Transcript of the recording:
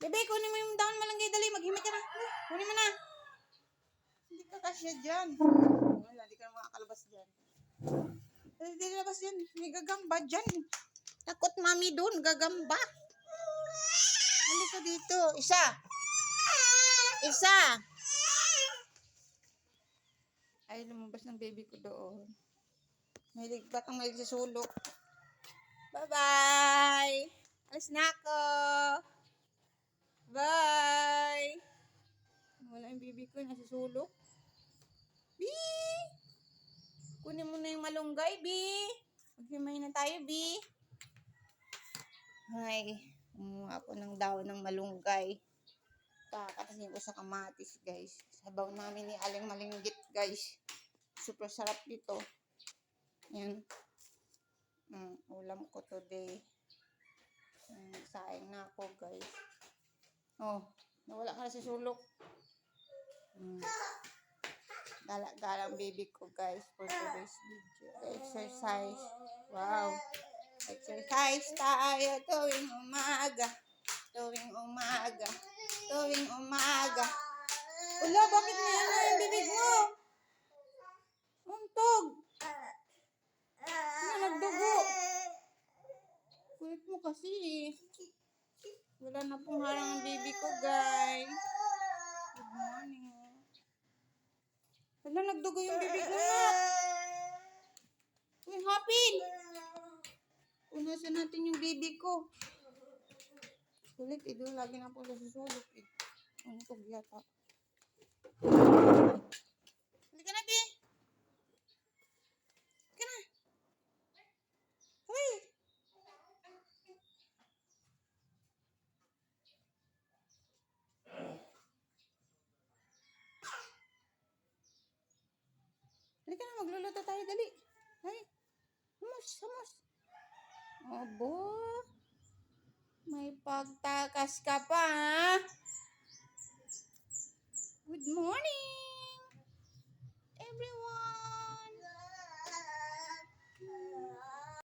Bebe, kunin mo yung daon malunggay. Dali, maghimik ka na. Kunin mo na. Hindi ka kasya dyan. Wala, hindi ka na makakalabas dyan. Hindi labas dyan. May gagamba dyan. Takot mami doon, gagamba. Halika dito. Isa. Isa. Ay, lumabas ng baby ko doon. Mahilig, batang mahilig sa sulok. Bye-bye. Alis na ako. Bye. Wala yung baby ko, nasa sulok. Bi! Kunin mo na yung malunggay, Bi. Maghimay na tayo, Bi. Ay, kumuha ako ng daon ng malunggay. Kakatasin ko sa kamatis, guys. Sabaw namin ni Aling Malinggit, guys. Super sarap dito. Yan. Ulam ko today. Saing na ako, guys. Oh, nawala ka na sa sulok. Gala-galang baby ko, guys, for today's video. Exercise. Wow. Exercise tayo tuwing umaga. Tuwing umaga. Tuwing umaga. Wala, bakit may ano yung bibig mo? Untog. Ano, nagdugo? Kulit mo kasi. Wala na pong harang ang baby ko, guys. Good morning. Wala, nagdugo yung bibig mo, Nat. Uy, Hapin! Punasan natin yung baby ko. Kulit, doon lagi na po nasusulok. Untog yata. Halika na, Bi. Halika na. Hoy! Halika na, magluluto tayo, dali. Ay, humus. Abo. May pagtakas ka pa, ha? Good morning, everyone.